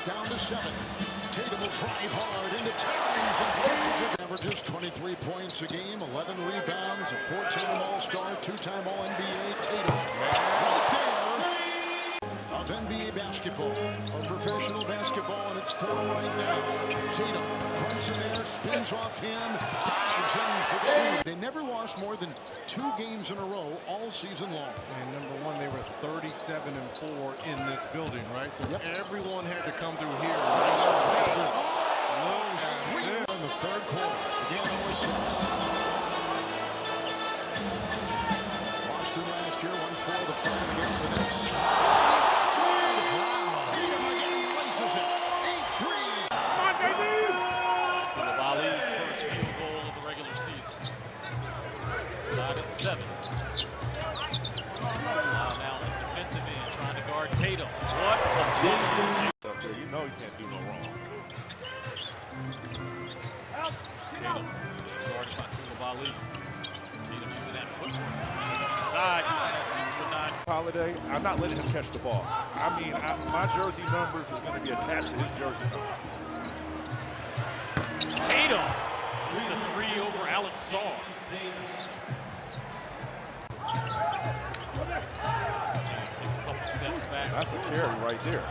down to 7. Tatum will drive hard into ties and places it. Averages 23 points a game, 11 rebounds, a 4-time All-Star, 2-time All-NBA. Tatum right there of NBA basketball or professional basketball in its form right now. Tatum runs in there, spins off him, dives in for 2. They never lost more than 2 games in a row all season long. And number one, they were 37-4 in this building, right? So everyone had to come through here. Low sweep in the third quarter. Again, more sets. Boston last year won 4-5 against the Knicks. Wow. Tatum again places it. 8 threes. One of Ali's first field goal of the regular season. Tied at 7. Now in the defensive end, trying to guard Tatum. What a save. You know you can't do no wrong. Tatum guarded by Ali. Tatum using that foot. Inside, using that 6'9". Holiday, I'm not letting him catch the ball. I mean, my jersey numbers are going to be attached to his jersey number. Tatum is the 3 over Alex Saul. Takes a couple steps back. That's a carry right there.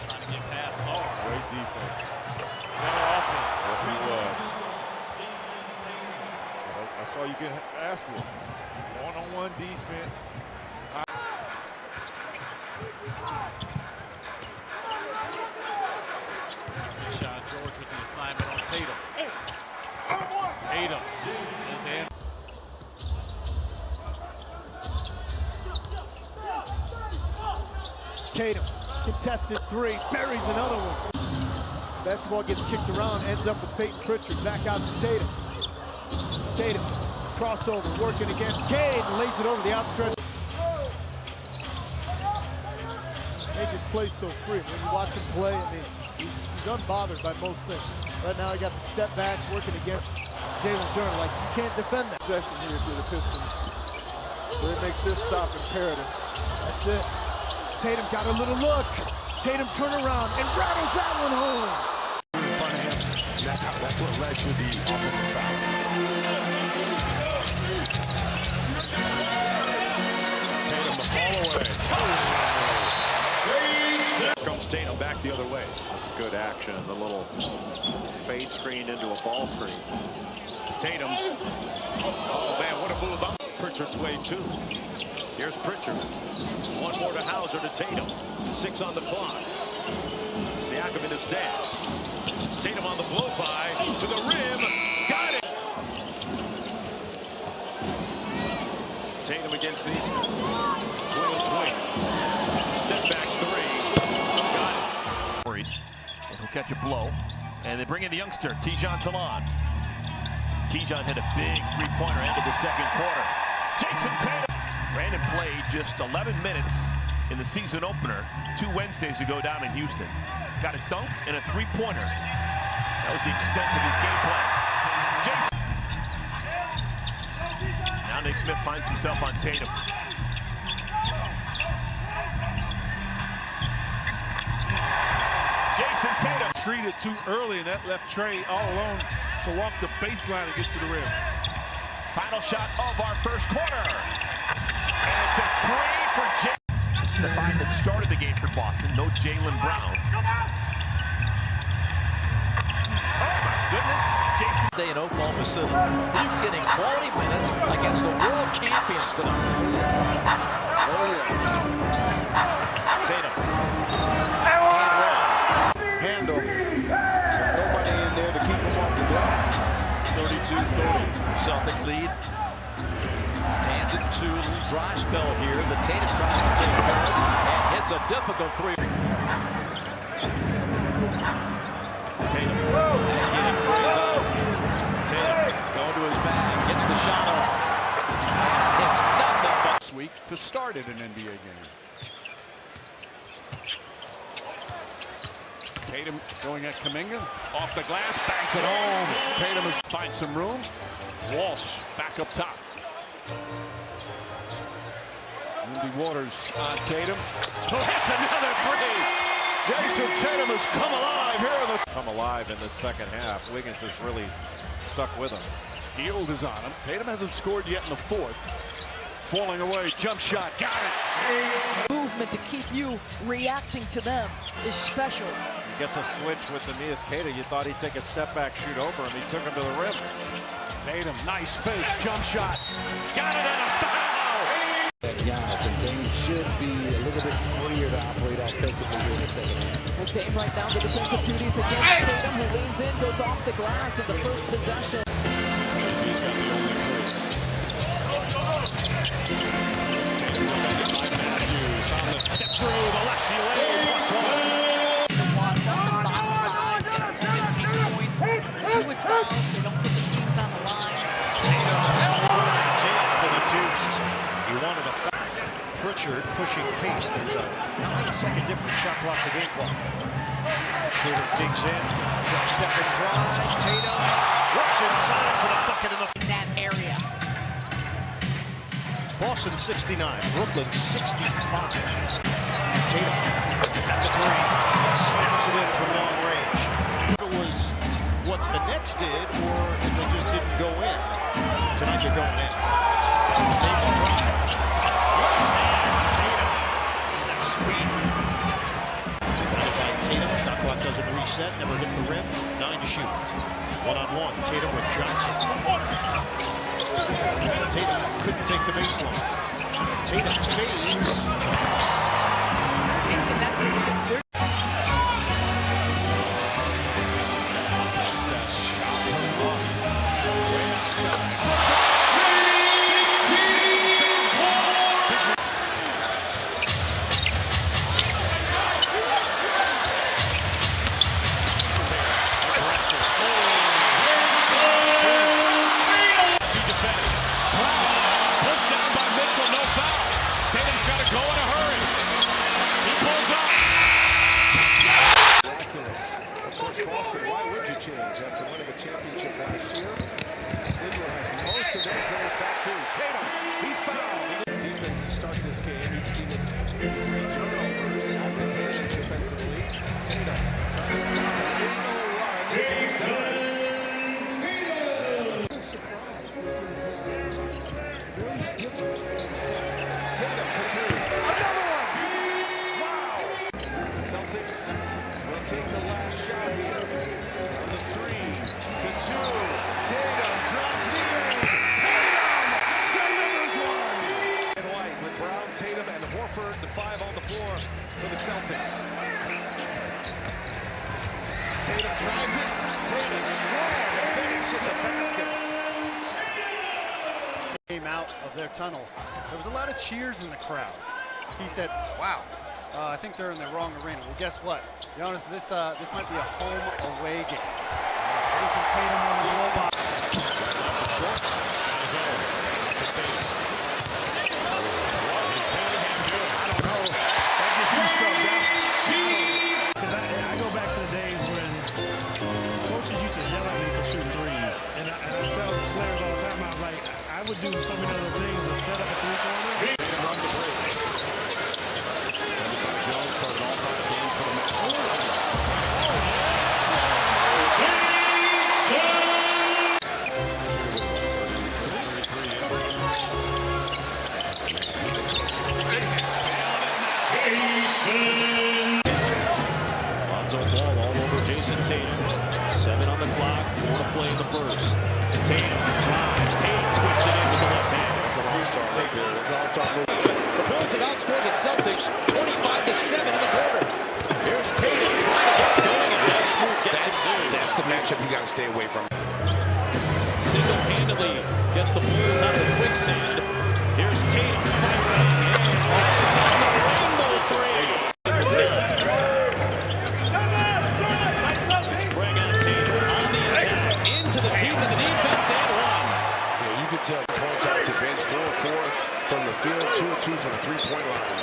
Trying to get past Saul. Great defense. Better offense. Yes, he was. That's all you can ask for. One-on-one defense. Sean George with the assignment on Tatum. Tatum says in. Tatum, contested 3, buries another one. Basketball gets kicked around, ends up with Peyton Pritchard, back out to Tatum. Tatum, crossover, working against Cade, and lays it over the outstretched. He just plays so free. When you watch him play, I mean, he's unbothered by most things. Right now, he got the step back, working against Jayson. Like, you can't defend that. Possession here for the Pistons. So it makes this stop imperative. That's it. Tatum got a little look. Tatum turn around and rattles that one home. In front of him. That's what led to the offensive foul. Tatum the fall away. Here comes Tatum back the other way. That's good action. The little fade screen into a ball screen. Tatum. Oh man, what a move up Pritchard's way too. Here's Pritchard. One more to Hauser to Tatum. 6 on the clock. Siakam in his dash. Tatum on the blow by to the rim. Got it. Tatum against Neesmith. Twin. Step back 3. Got it. He'll catch a blow. And they bring in the youngster, Tijon Salon. Tijon hit a big 3-pointer end of the second quarter. Jayson Tatum. Ran and played just 11 minutes in the season opener 2 Wednesdays ago down in Houston. Got a dunk and a 3-pointer. That was the extent of his game plan. Jayson. Now Nick Smith finds himself on Tatum. Jayson Tatum. Treated too early, and that left Trey all alone to walk the baseline and get to the rim. Final shot of our first quarter. And it's a 3 for Jayson. This is the 5 that started the game for Boston. No Jaylen Brown. Oh my goodness, Jayson. Day in Oklahoma City. He's getting quality minutes against the world champions tonight. Tatum. Handle. There's nobody in there to keep him off the glass. 32-30. Celtic lead. Hands it to a little dry spell here. The Tatum tries to take it and hits a difficult 3. Tatum. And again, plays on. Tatum going to his bag. Gets the shot off. It's nothing but This week to start at an NBA game. Tatum going at Kuminga. Off the glass, banks it home. Tatum has finds some room. Walsh back up top. Andy Waters on Tatum. Oh, that's another three. Jayson Tatum has come alive here. Come alive in the second half. Wiggins has really stuck with him. Field is on him. Tatum hasn't scored yet in the fourth. Falling away, jump shot, got it. Movement to keep you reacting to them is special. He gets a switch with the Keita. You thought he'd take a step back, shoot over him. He took him to the rim. Tatum, nice fake, jump shot. Got it and a foul. Giannis, and things should be a little bit freer to operate offensively here in the second half. Well, Dame right down to defensive duties against Tatum, who leans in, goes off the glass in the first possession. He's got the only three. Tatum defended by Matthews on the step through the lefty lane. He was fouled, they don't put the teams on the line. For the Deuce. He wanted a foul. Pritchard pushing pace. There's a 9-second difference shot clock to game clock. Tatum digs in. Drop step and drive. Tatum works inside for the bucket in that area. Boston 69, Brooklyn 65. Tatum, that's a three. Snaps it in from long range. If it was what the Nets did, or if they just didn't go in. Tonight they're going in. Tatum drive. Left hand, Tatum. That's sweet. Rebounded by Tatum. Shot clock doesn't reset. Never hit the rim. 9 to shoot. One-on-one. Tatum with Johnson. Tatum couldn't take the baseline. Tatum fades. After winning a championship last year, Cleveland has most of their players back to Tatum. He's fouled. Defense to start this game. Each team with 3 turnovers. Out the hands defensively. Tatum trying to stop a 3-0 run. This is a surprise. This is very different. Tatum for 3. Another one! Wow! Celtics will take the last shot here. The 3 to 2. Tatum drops the end. Tatum delivers one. And White with Brown, Tatum, and Horford, the 5 on the floor for the Celtics. Tatum drives it. Tatum strong finish in the basket. Came out of their tunnel. There was a lot of cheers in the crowd. He said, wow. I think they're in the wrong arena. Well, guess what? To be honest, this might be a home-away game. Jayson Tatum on the robot. Left it short. His own. To Tatum. What is Tatum have to do? I don't know. That gets you subbed out. Because I go back to the days when coaches used to yell at me for shooting threes. And I tell players all the time, I was like, I would do so many other things to set up a three-pointer. Run the bridge. Jones started all 5 games for the Mavs. Lonzo Ball all over Jayson Tatum. 7 on the clock, 4 to play in the first. Tatum drives, Tatum twists it in with the left hand. That's a restart right there. That's all-star move. The Bulls have outscored the Celtics 25-7 in the quarter. Here's Tatum trying to get going, and Nash gets it through. That's the matchup you got to stay away from. Single-handedly gets the Bulls out of the quicksand. Here's Tatum firing, and it's down the rainbow 3. Craig on Tatum on the attack, into the teeth of the defense, and 1. Yeah, you could tell points out the bench 4-4 from the field, 2-2 from the three-point line.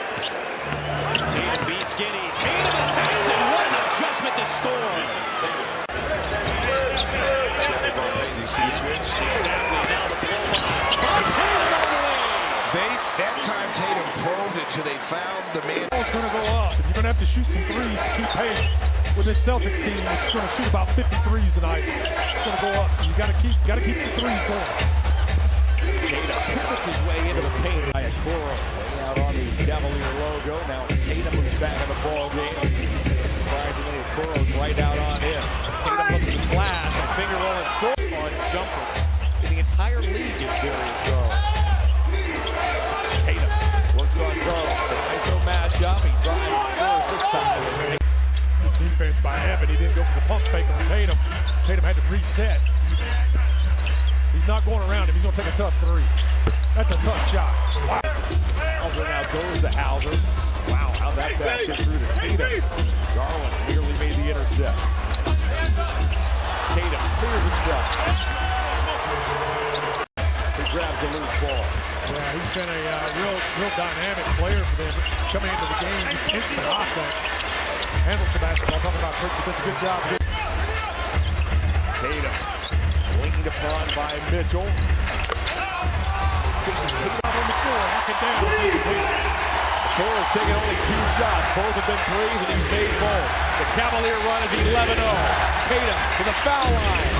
Tatum beats Giddey. Tatum attacks it. What an adjustment to score. You see the switch? Exactly. Now the blow by Tatum on the wing. That time Tatum probed until they found the man. It's going to go up. You're going to have to shoot some threes to keep pace with this Celtics team. It's going to shoot about 50 threes tonight. It's going to go up. So you got to keep the threes going. Tatum pivots his way into the paint. By a Okoro way out on the Cavalier logo. Now it's Tatum who's back in the ball game. Surprisingly, Okoro's right out on him. Tatum looks at the slash and finger roll and score on jumpers. The entire league is serious though. Tatum works on Rose. An ISO matchup. He drives and scores this time. Defense by Evan. He didn't go for the pump fake on Tatum. Tatum had to reset. He's not going around him. He's going to take a tough three. That's a tough shot. Wow. Hauser now goes to Hauser. Wow, how that pass gets through to Tatum. Garland nearly made the intercept. Tatum clears himself. He grabs the loose ball. Yeah, he's been a real dynamic player for them coming into the game. Instant offense. Handles the basketball. Talking about Pritchard. Does a good job. Tatum leaned upon by Mitchell. Jayson Tatum on the floor. Knock it down. Okoro's taken only 2 shots. Both have been threes, and he's made both. The Cavalier run is 11-0. Tatum to the foul line.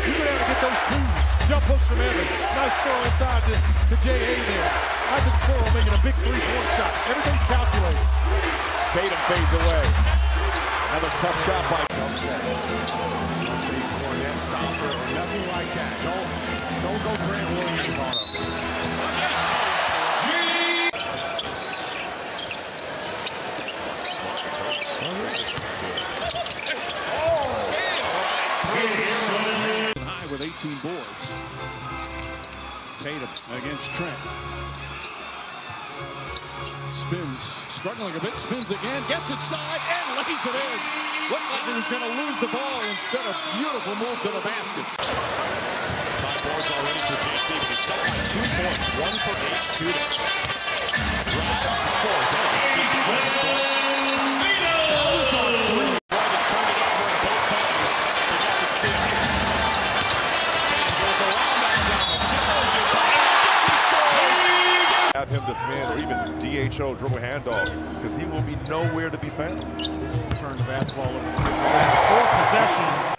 He's been able to get those 2 jump hooks from Evan. Nice throw inside to J.A. there. Isaac Okoro making a big 3-point shot. Everything's calculated. Tatum fades away. Another tough shot by Tough set. Say Cornet stopper or nothing like that. Don't go Grant Williams on him. High with 18 boards. Tatum against Trent. Spins, struggling a bit, spins again, gets inside, and lays it in. Looked like he was going to lose the ball instead of beautiful move to the basket. 5 boards already for JT, but he's stuck by 2 points. 1 for 8 shooting. Drives and scores. Have him defend or even DHO dribble handoff because he will be nowhere to be found. This is the turn the basketball over the last 4 possessions.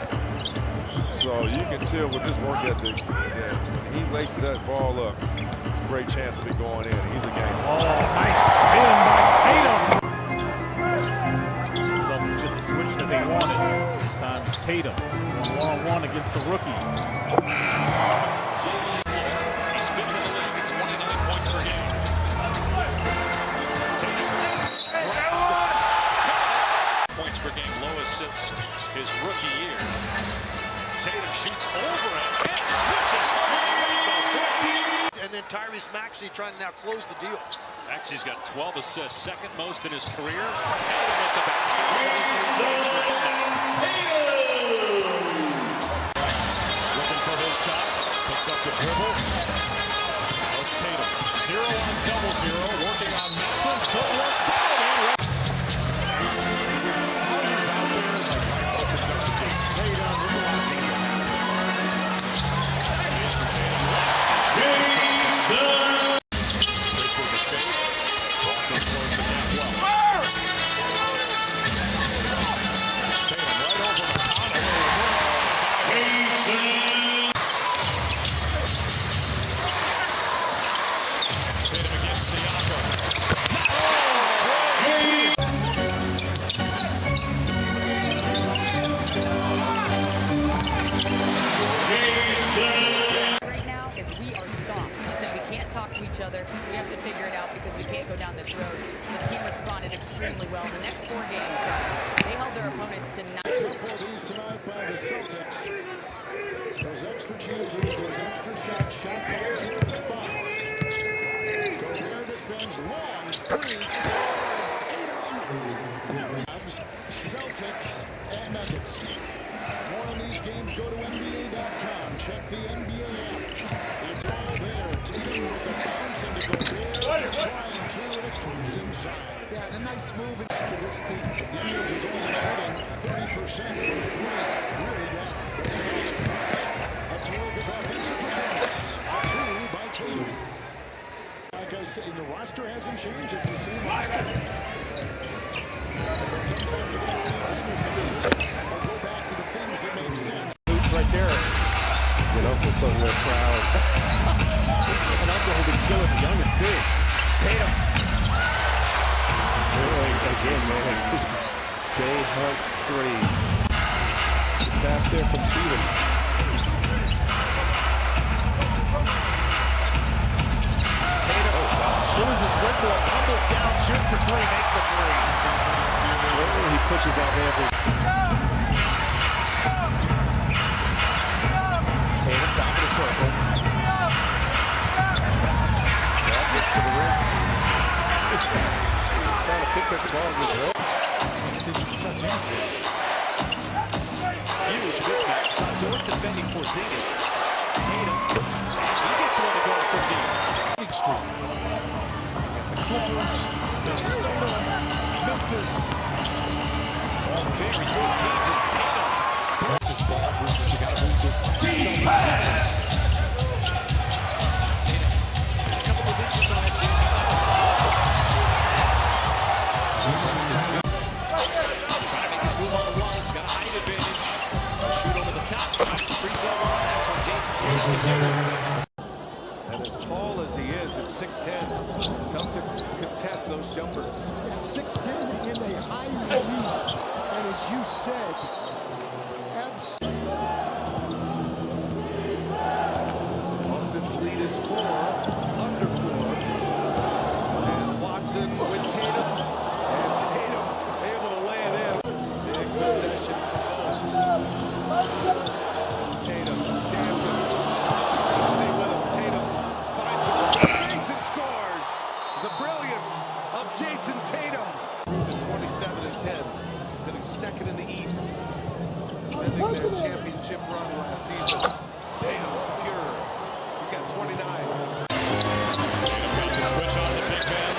So you can tell with his work ethic that when he laces that ball up, it's a great chance of it going in. He's a game. Oh, nice spin by Tatum. Celtics get the switch that they wanted. This time it's Tatum. 1-on-1 against the rookie. He's 5th in the league at 29 points per game. Points per game, lowest since his rookie year. Tatum shoots over it and switches home. And then Tyrese Maxey trying to now close the deal. Maxey's got 12 assists, second most in his career. Tatum at the basket. 23 points for him now. Looking for his shot. Picks up the dribble. Now it's Tatum. 0 on 0-0. Working on Malcolm. Footwork. Foul. Hauser's out there. Life opens up to Jayson Tatum. Jayson Tatum left. Talk to each other. We have to figure it out because we can't go down this road. The team responded extremely well. The next 4 games, guys, they held their opponents to 9. A couple of these tonight by the Celtics. Those extra chances, those extra shots, shot clock here at 5. Gobert defends long, 3. Celtics and Nuggets. More on these games, go to NBA.com. Check the NBA app. It's all there. Tatum with a bounce into Gobert. Trying to, and it creeps inside. Yeah, and a nice move to this team. Daniels is only shooting 30% from 3. Really down. A terrific offensive performance. 2 by Tatum. Like I say, change. It's the same roster. But sometimes you have to be honest and go back to the things that make sense. Right there. There's an uncle somewhere proud. An uncle who been killing the youngest too. Tatum. Again, man. Day Hunt threes. Pass there from Steven. Tatum. Loses Whitmore. Tumbles down. Shoot for three. Make for three. He pushes off every. Tatum, top of the circle. That gets to the rim. Trying to pick up the ball with Will. Didn't touch anything. Huge mismatch. Shot defending Porzingis. Tatum. He gets one to go from deep. Big streak. The Clippers, Minnesota, Memphis. All very good teams. Just Tatum. This is ball. You got to move this. Celtics defense. Tatum. A couple of inches on that shot. Trying to make this move on the run. He's got a height advantage. Shoot over the top. Free throw line. That's from Jayson. And as tall as he is at 6'10", tough to contest those jumpers. 6'10" in a high release. And as you said, Austin's lead is 4, under 4. And Watson with Tatum. And Tatum able to lay it in. Big possession for both. Tatum dancing. Watson trying to stay with him. Tatum finds him. Jayson scores. The brilliance of Jayson Tatum. 27-10. Sitting second in the East. Defending their championship run last season. Tatum, pure. He's got 29. Tatum got the switch on the big man.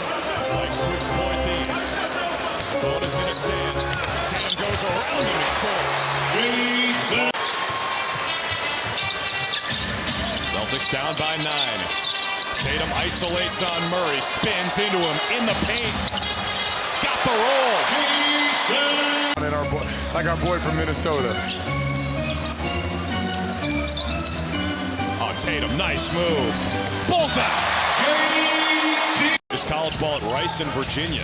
Likes to exploit these. Sabonis in his stance. Tatum goes around him and scores. Celtics down by 9. Tatum isolates on Murray. Spins into him in the paint. Got the roll. Like our boy from Minnesota. Oh, Tatum, nice move. Bullseye. This college ball at Rice in Virginia.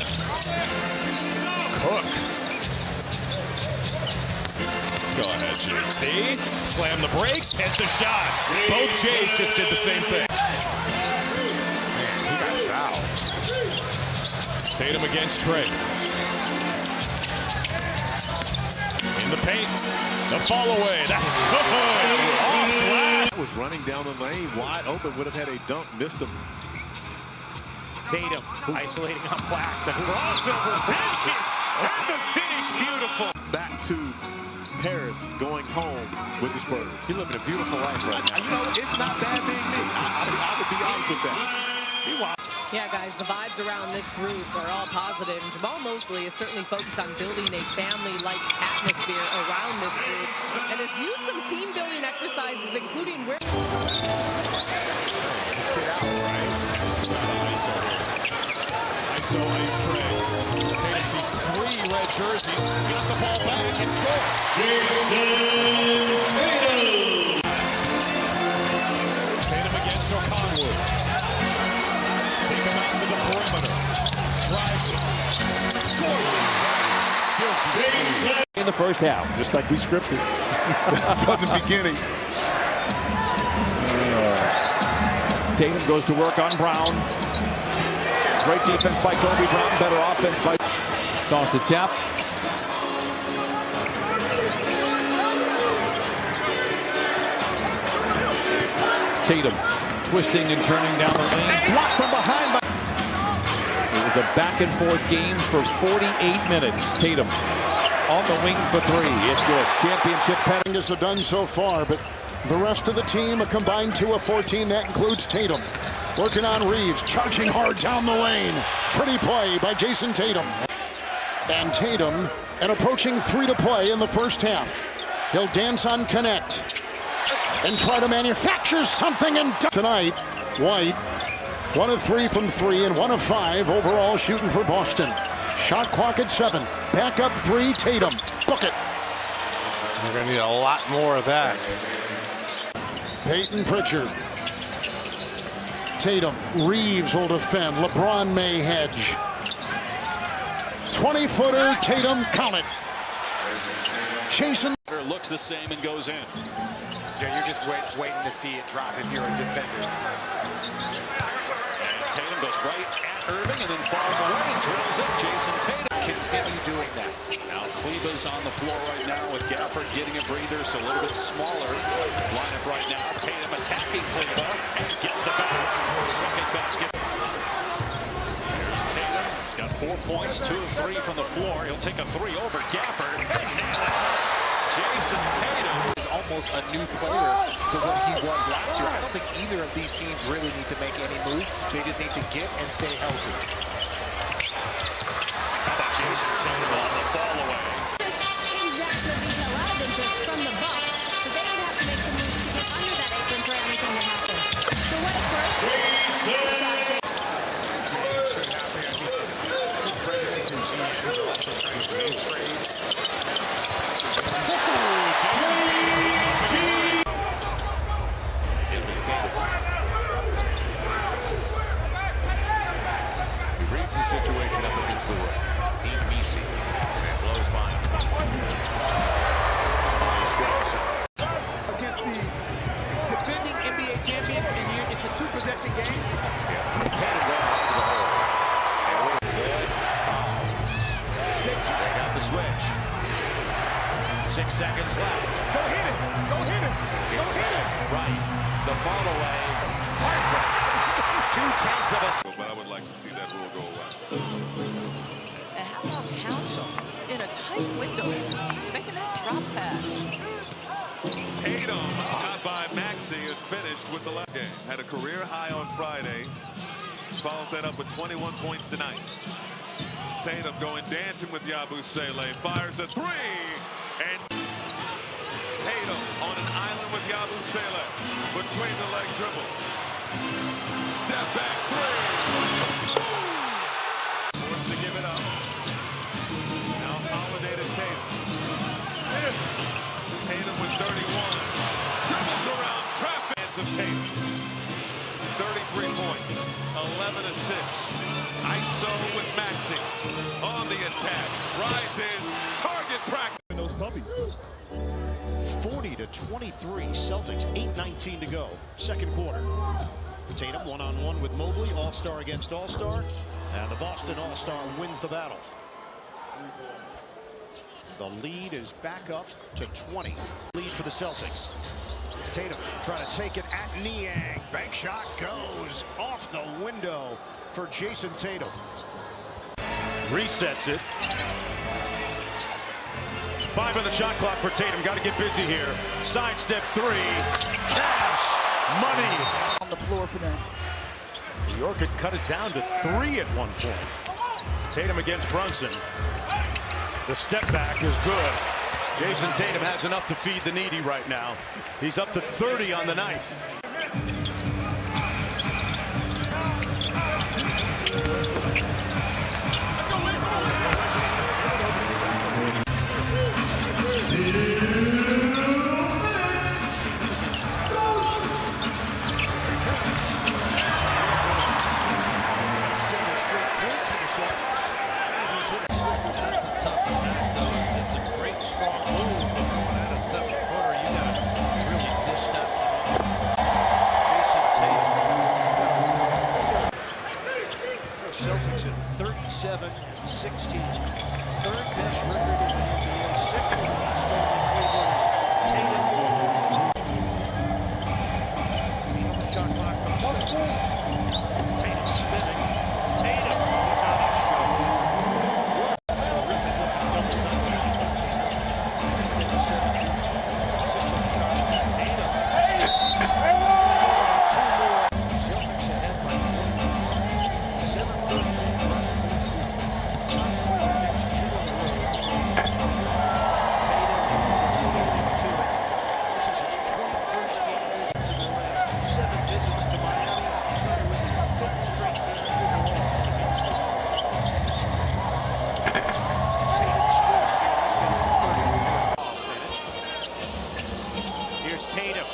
Cook. Go ahead, JT. Slam the brakes, hit the shot. Both Jays just did the same thing. Man, he got fouled. Tatum against Trey. In the paint, the fall away, that's good. Off glass. Was running down the lane, wide open, would have had a dunk, missed him. Tatum isolating on Black, the crossover finishes, and the finish beautiful. Back to Paris, going home with the Spurs. He's living a beautiful life right now. You know, it's not bad being me. I would be honest with that. Yeah, guys, the vibes around this group are all positive. And Jamal Mosley is certainly focused on building a family-like atmosphere around this group and has used some team-building exercises, including where... Just get out, right? ISO ice Trey. Tatum sees 3 red jerseys. Got the ball back and scored. Tatum against O'Conwood. Take him out to the perimeter. Drives it. Scores. In the first half, just like we scripted. From the beginning. Tatum goes to work on Brown. Great defense by Kobe Brown. Better offense by... Toss the tap. Tatum twisting and turning down the lane. Blocked from behind. It was a back-and-forth game for 48 minutes. Tatum on the wing for 3. It's good. Championship pennant. Have done so far, but the rest of the team a combined 2 of 14. That includes Tatum. Working on Reeves, charging hard down the lane. Pretty play by Jayson Tatum. And Tatum, and approaching 3 to play in the first half. He'll dance on connect and try to manufacture something. And tonight, White 1 of 3 from 3 and 1 of 5 overall shooting for Boston. Shot clock at 7. Back up 3, Tatum. Book it. They're going to need a lot more of that. Peyton Pritchard. Tatum. Reeves will defend. LeBron may hedge. 20-footer. Tatum. Count it. Jayson looks the same and goes in. Yeah, you're just waiting to see it drop if you're a defender. And Tatum goes right at Irving and then falls away and drills it. Jayson Tatum. Continue doing that. Now Kleba's on the floor right now with Gafford getting a breather, so a little bit smaller lineup right now. Tatum attacking Kleba and gets the bounce. Second basket. Here's Tatum. Got 4 points, 2 of 3 from the floor. He'll take a 3 over Gafford. Jayson Tatum is almost a new player to what he was last year. I don't think either of these teams really need to make any moves. They just need to get and stay healthy. How about Jayson Tatum on the fall away? Exactly, being a lot of interest from the Bucks, but they would have to make some moves to get under that apron for anything to happen. For what it's worth, nice shot, Jay. Should happen. I think presidents and GMs are also trying to make trades. Jayson Tatum. He reads the situation up against the rim. He's BC. And blows by him. Against the defending NBA champions, and it's a 2-possession game. They got the switch. 6 seconds left. Go hit it. Go hit it. Go hit it. Right. The fall away. Heartbreak. 2/10 of a second. But I would like to see that rule go away. And how about Council in a tight window, making that drop pass? Tatum got by Maxey and finished with the left game. Had a career high on Friday. Followed that up with 21 points tonight. Tatum going dancing with Yabusele. Fires a 3. And Tatum on an island with Yabusele. Between the leg dribble. Step back 3. Forced to give it up. Now Holiday to Tatum. Tatum with 31. Dribbles around traffic of Tatum. 33 points. 11 assists. ISO with Maxey. On the attack. Rises. Target practice. Those puppies. 40-23. Celtics. 8:19 to go. Second quarter. Tatum one-on-one with Mobley. All-star against all-star. And the Boston all-star wins the battle. The lead is back up to 20. Lead for the Celtics. Tatum trying to take it at Niang. Bank shot goes off the window for Jayson Tatum. Resets it. 5 on the shot clock for Tatum. Got to get busy here. Sidestep 3. Cash. Money. On the floor for them. New York had cut it down to 3 at one point. Tatum against Brunson. The step back is good. Jayson Tatum has enough to feed the needy right now. He's up to 30 on the night. Here's Tatum.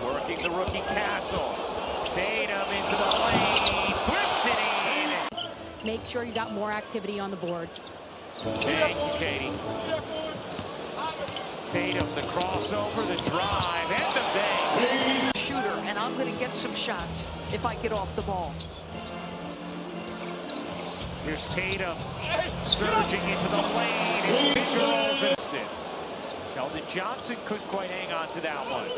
Working the rookie Castle. Tatum into the lane. Flips it in. Make sure you got more activity on the boards. Thank you, Katie. Tatum, the crossover, the drive, and the bang. Shooter, and I'm going to get some shots if I get off the ball. Here's Tatum surging into the lane. And Fitzgerald's instant. Keldon Johnson couldn't quite hang on to that one.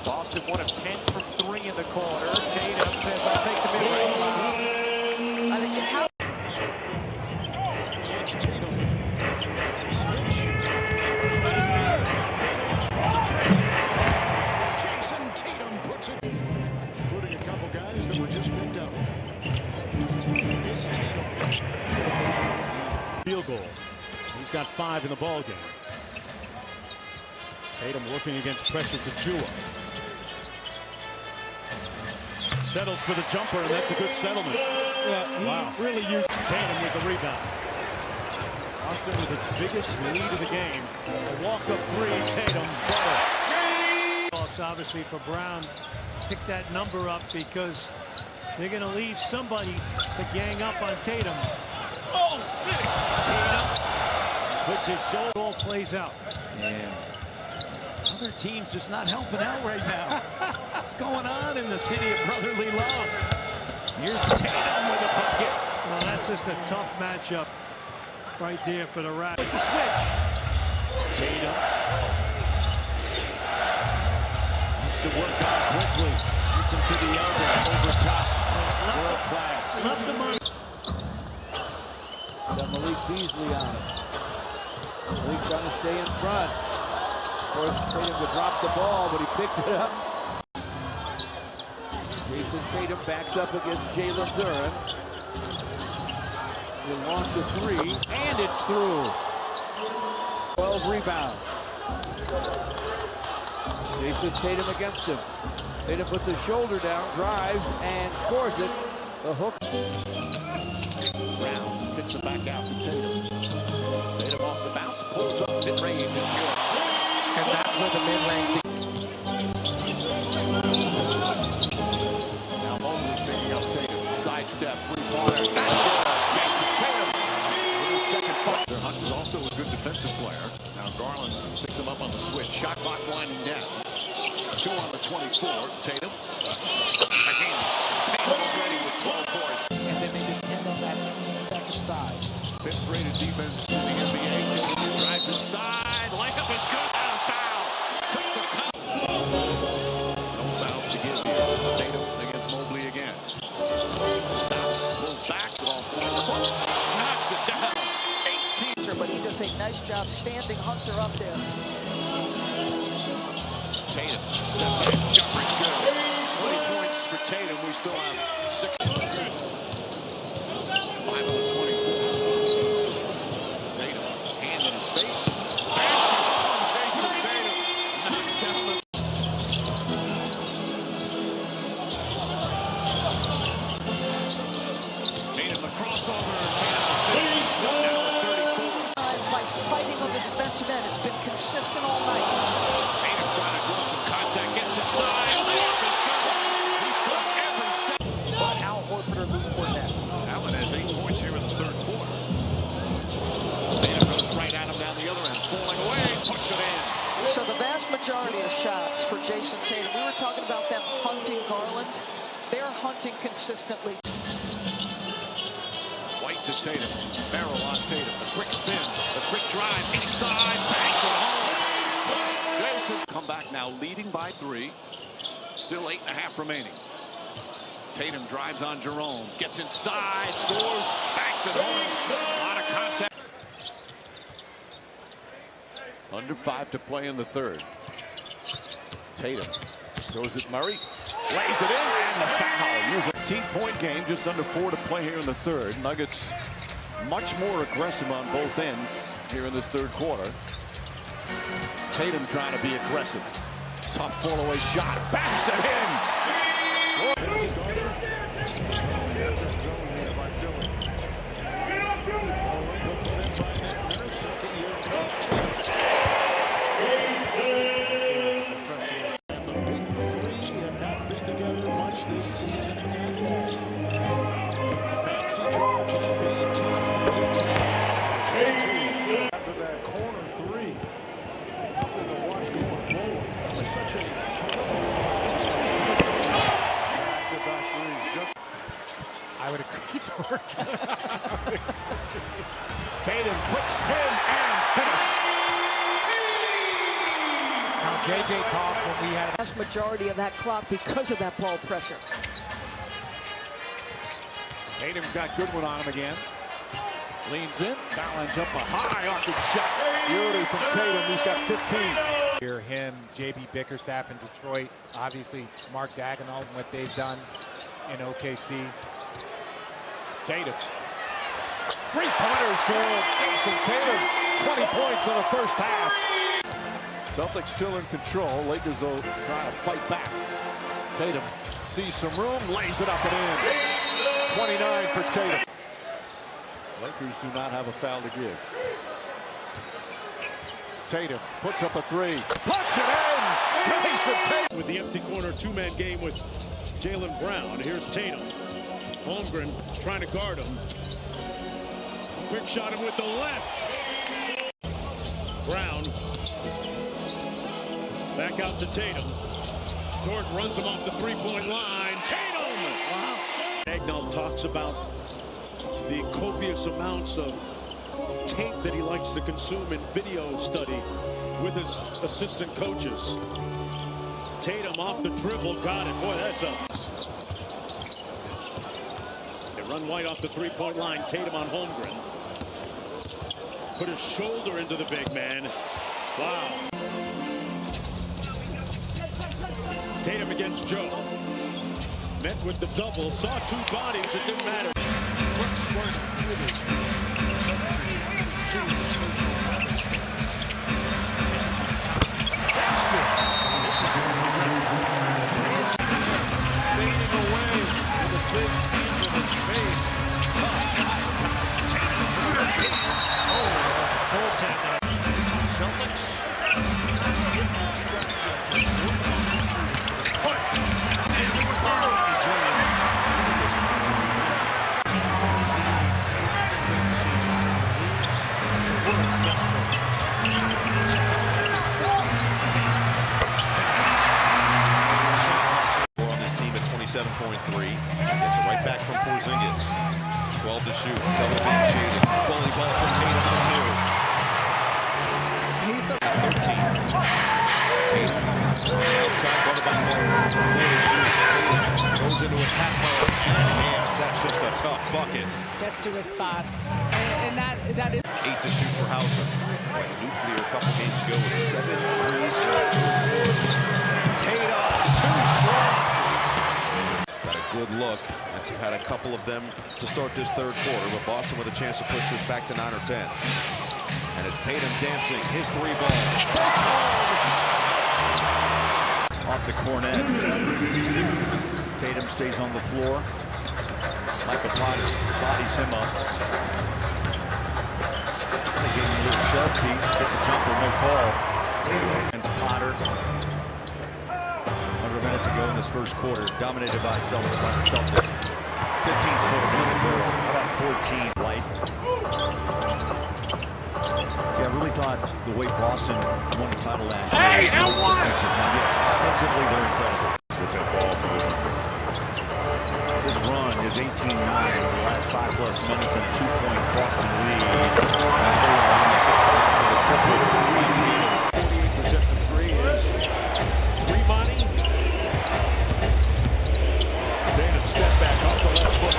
Boston 1 of 10 from 3 in the quarter. Tatum says, I'll take the mid-range. I mean, how Jayson Tatum puts it, including a couple guys that were just picked up. It's Tatum. Field goal. He's got 5 in the ball game. Tatum working against Precious Achua. Settles for the jumper, and that's a good settlement. Yeah, he really used Tatum with the rebound. Boston with its biggest lead of the game. A walk-up 3, Tatum. Obviously for Brown, pick that number up because they're going to leave somebody to gang up on Tatum. Oh, Tatum puts his shoulder, all plays out. And other teams just not helping out right now. What's going on in the city of brotherly love? Here's Tatum with a bucket. Well, that's just a tough matchup right there for the Raptors. With the switch. Tatum needs to work on quickly. Gets him to the elbow, over top. World class. Left him on. Got Malik Beasley on it. Malik trying to stay in front. Forced Tatum to drop the ball, but he picked it up. Jayson Tatum backs up against Jalen Duren. He'll launch a 3, and it's through. 12 rebounds. Jayson Tatum against him. Tatum puts his shoulder down, drives, and scores it. The hook. Brown kicks it back out to Tatum. Tatum off the bounce, pulls up, mid-range is good. And that's where the mid-range now Mobley picking up Tatum. Sidestep, three-pointer. That's good. Jayson Tatum. Second punch. Hunt is also a good defensive player. Now Garland picks him up on the switch. Shot clock winding down. 2 on the 24. Tatum. Again. Tatum already with 12 points. And then they depend on that team second side. 5th rated defense in the NBA. Tatum drives inside. Layup is good. And a foul. Took the cut. No fouls to give here. Tatum against Mobley again. Stops. Pulls back. Knocks it down. 18. But he does a nice job standing Hunter up there. Tatum, step back, jumper's good. 20 points for Tatum. We still have 6. 5 of the 24. Tatum, hand in his face. Jayson Tatum knocks down the. Tatum, the crossover. Tatum, by fighting on the defensive end, it's been consistent all night. Tatum trying to draw some contact, gets inside. Layup is good. He took every step. But Al Horford or Luke Kornet. Allen has 8 points here in the 3rd quarter. Tatum goes right at him down the other end, falling away, puts it in. So the vast majority of shots for Jayson Tatum, we were talking about them hunting Garland. They're hunting consistently. White to Tatum, barrel on Tatum, the quick spin, the quick drive, inside, banks it home. Jayson come back now leading by 3, still 8.5 remaining. Tatum drives on Jerome, gets inside, scores, banks it home. A lot of contact. Under 5 to play in the 3rd. Tatum goes at Murray. Lays it in, and the foul. Use a 15-point game, just under 4 to play here in the 3rd. Nuggets much more aggressive on both ends here in this 3rd quarter. Tatum trying to be aggressive. Tough fall-away shot. Backs it in. such a terrific I would agree to her. Tatum, quick spin and finish. Now JJ talked when we had vast majority of that clock because of that ball pressure. Tatum's got good one on him again. Leans in, challenge up a high off the shot. Beauty from Tatum, he's got 15. Hear him, JB Bickerstaff in Detroit, obviously Mark Daigneault and what they've done in OKC. Tatum. Three-pointers good. Jayson Tatum, 20 points in the first half. Celtics still in control. Lakers will try to fight back. Tatum sees some room, lays it up and in. 29 for Tatum. Lakers do not have a foul to give. Tatum puts up a three. Puts it in! Jayson Tatum. With the empty corner two-man game with Jaylen Brown. Here's Tatum. Holmgren trying to guard him. Quick shot him with the left. Brown. Back out to Tatum. Dort runs him off the three-point line. Tatum! Wow. Daigneault talks about the copious amounts of tape that he likes to consume in video study with his assistant coaches. Tatum off the dribble, got it. Boy, that's a... They run White off the three-point line. Tatum on Holmgren. Put his shoulder into the big man. Wow. Tatum against Joe. Met with the double, saw two bodies, it didn't matter. That's good. This is fading away with a big scheme with his face. goaltender. Celtics. On this team at 27.3. Gets it right back from Porzingis. 12 to shoot. Double beam shaded. Bully ball for Tatum for two. 13. Tatum. Outside, ball by Moore. 4 to shoot. Tatum goes into attack mode. Yes, that's just a tough bucket. Gets to his spots. And that is 8 to shoot for Hauser. Went nuclear a couple games ago with 7 threes. Tatum, too strong. Got a good look. Nets have had a couple of them to start this third quarter, but Boston with a chance to push this back to 9 or 10. And it's Tatum dancing his three ball. Off to Cornet. Tatum stays on the floor. Michael Potter bodies him up. Getting a little sharpsy. Hit the jumper, no call. Against Potter. 100 minutes ago in this first quarter, dominated by the Celtics. 15-foot of how about 14 White? See, I really thought the way Boston won the title last year. Hey, and one! Yes, offensively they're incredible. With that ball movement. This run is 18-9 over the last 5+ minutes and a 2-point Boston lead. For the triple. 48% from three is Fremont. Tatum step back off the left foot.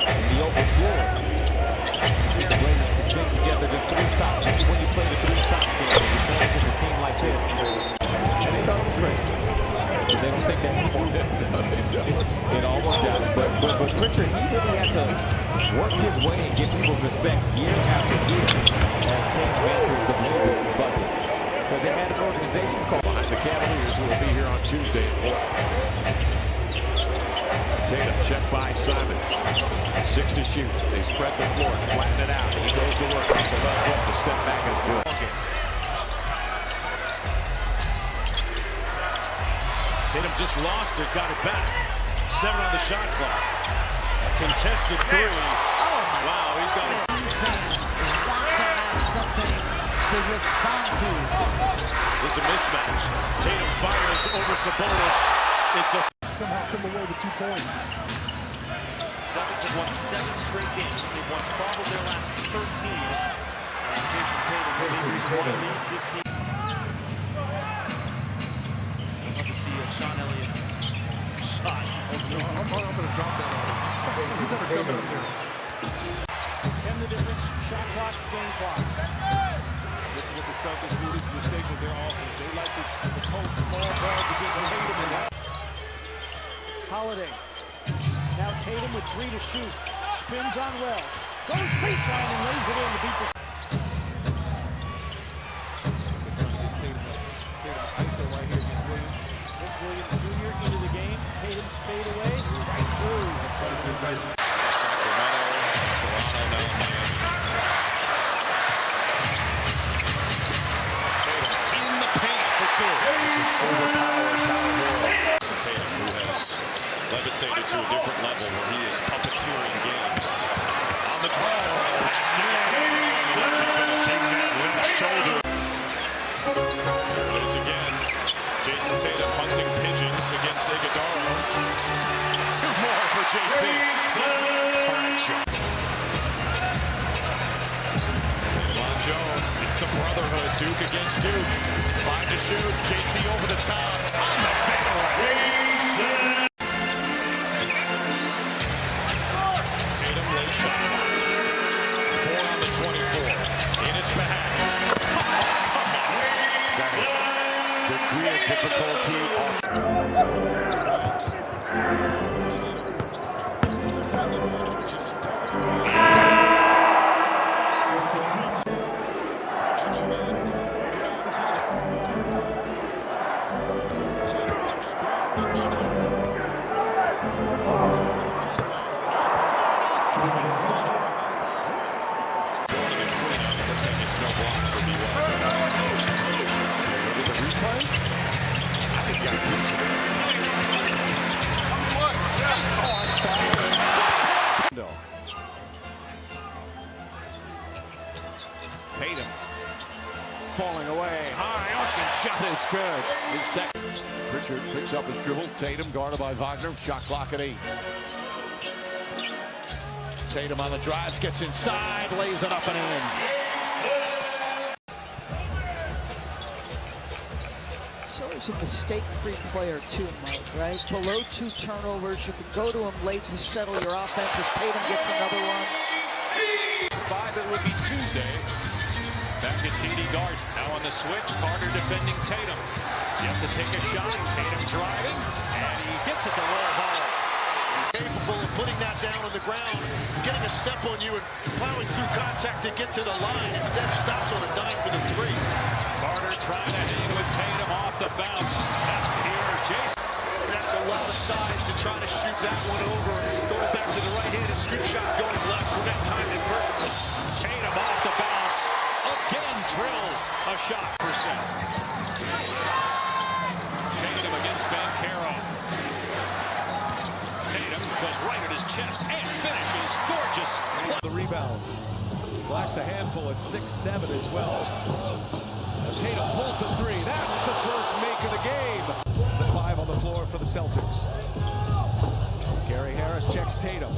In the open floor. The Blazers can string together just 3 stops. This is when you play the 3 stops game. When you play against a team like this. And they thought it was crazy. They don't think that it all worked out. But Pritchard, he really had to work his way and get people's respect year after year as Tatum answers the Blazers bucket. Because they had an organization called behind the Cavaliers, who will be here on Tuesday. Tatum checked by Simons. 6 to shoot. They spread the floor and flatten it out. He goes to work off the left foot. The step back is good. Tatum just lost it, got it back. 7 on the shot clock. A contested 3. Wow, he's got it. These fans want to have something to respond to. There's a mismatch. Tatum fires over Sabonis. It's a somehow come away with 2 points. Celtics have won 7 straight games. They've won 12 of their last 13. And Jayson Tatum may be the reason why he leads this team. I'd love to see Sean Elliott shot. I'm going to drop that on him. He's never coming up there. 10 the difference, shot clock, game clock. This is what the Celtics do. This is the staple of their offense. They like this, the post small balls against Tatum. Holiday. Now Tatum with 3 to shoot. Spins on well. Goes baseline and lays it in to beat the. They're trying to get Tatum up. Tatum ISO right here against Williams. Vince Williams Jr. into the game. Tatum's fade away. Right through. Sacramento, Toronto, now Miami. Tatum in the paint for 2. It's an overpowered power forward. Tatum, who has levitated to a different level where he is puppeteering games. On the drive, pass to finishing that with his shoulder. There it is again. Jayson Tatum hunting pigeons against Iguodala. 2 more for JT. LeBron Jones, it's the brotherhood. Duke against Duke. 5 to shoot. JT over the top. On the fadeaway. Tatum late shot. 4 on the 24. In his bag. That is degree of difficulty. Tatum falling away. High, Austin shot is good. His second. Pritchard picks up his dribble. Tatum guarded by Wagner. Shot clock at 8. Tatum on the drive, gets inside, lays it up and in. He's always a mistake-free player too, Mike, right? Below 2 turnovers, you can go to him late to settle your offense as Tatum gets another one. 5, it would be Tuesday. Back at TD Garden. Now on the switch, Carter defending Tatum. You have to take a shot. Tatum driving, and he gets it to roll hard. Capable of putting that down on the ground, getting a step on you and plowing through contact to get to the line. Instead, stops on a dime for the 3. Carter trying to hang with Tatum off the bounce. That's Pierre Jayson. That's a lot of size to try to shoot that one over. Going back to the right-handed scoop shot, going left. For that time it perfectly. Tatum off the bounce. Again drills a shot percent. Tatum against Banchero. Tatum goes right at his chest and finishes. Gorgeous. The rebound. Black's a handful at 6-7 as well. And Tatum pulls a 3. That's the first make of the game. The 5 on the floor for the Celtics. Gary Harris checks Tatum.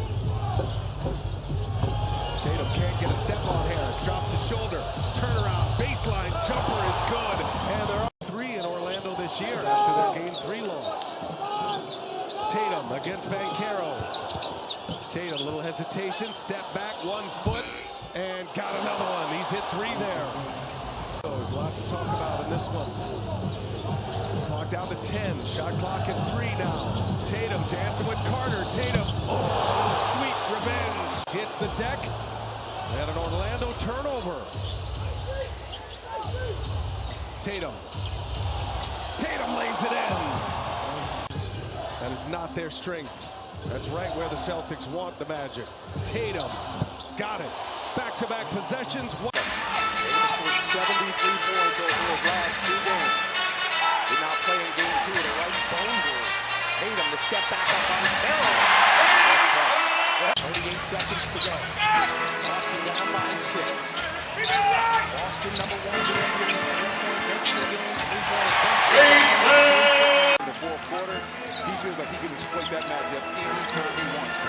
Tatum can't get a step on Harris. Drops his shoulder. Turnaround. Baseline jumper is good. And they're up 3 in Orlando this year after their Game 3 loss. Tatum against Banchero. Tatum, a little hesitation. Step back, 1 foot. And got another one. He's hit 3 there. There's a lot to talk about in this one. Clock down to 10. Shot clock at 3 now. Tatum dancing with Carter. Tatum. Oh, sweet revenge. Hits the deck. And an Orlando turnover. Tatum. Tatum lays it in. That is not their strength. That's right where the Celtics want the magic. Tatum. Got it. Back-to-back possessions. Tatum scored 73 points over his last 2 games. They're now playing game 2 of the right phone board. Tatum, the step back up on Carroll. 38 seconds to go. Boston down by 6. Boston number 1 in the NBA. 3-point bench in the game. he can exploit that matchup anytime he wants to.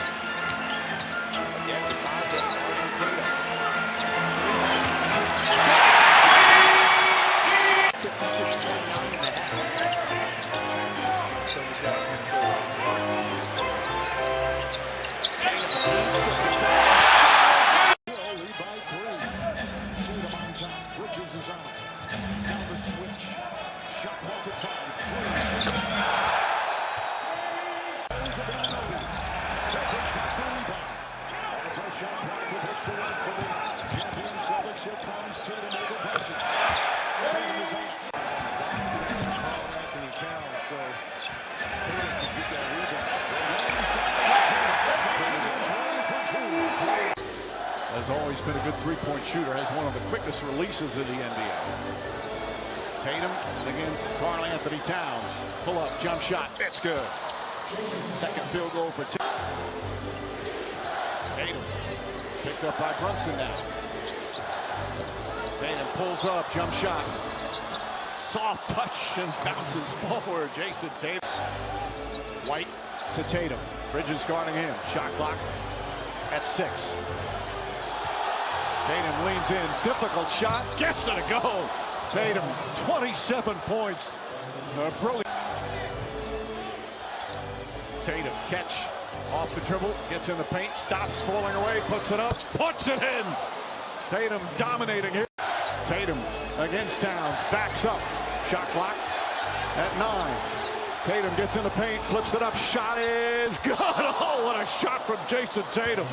Again, the ties up on Tatum. 56-29.5. So we got lead by 3. Tatum on top. Bridges is on. Now the switch. Shot clock at 5. 3. The first shot clock with extra one for the champion Celtics. Here comes Tatum over Bryson. Tatum is on. Anthony Towns, so Tatum can get that rebound. Has always been a good three-point shooter. Has one of the quickest releases in the NBA. Tatum against Karl Anthony Towns. Pull up, jump shot. It's good. Second field goal for Tatum. Tatum picked up by Brunson now. Tatum pulls up, jump shot. Soft touch and bounces forward. Jayson Tatum. White to Tatum. Bridges guarding him. Shot clock at 6. Tatum leans in. Difficult shot. Gets it to go. Tatum, 27 points. Brilliant. Tatum catch off the dribble. Gets in the paint. Stops falling away. Puts it up. Puts it in. Tatum dominating here. Tatum against Towns. Backs up. Shot clock at 9. Tatum gets in the paint. Flips it up. Shot is good. Oh, what a shot from Jayson Tatum.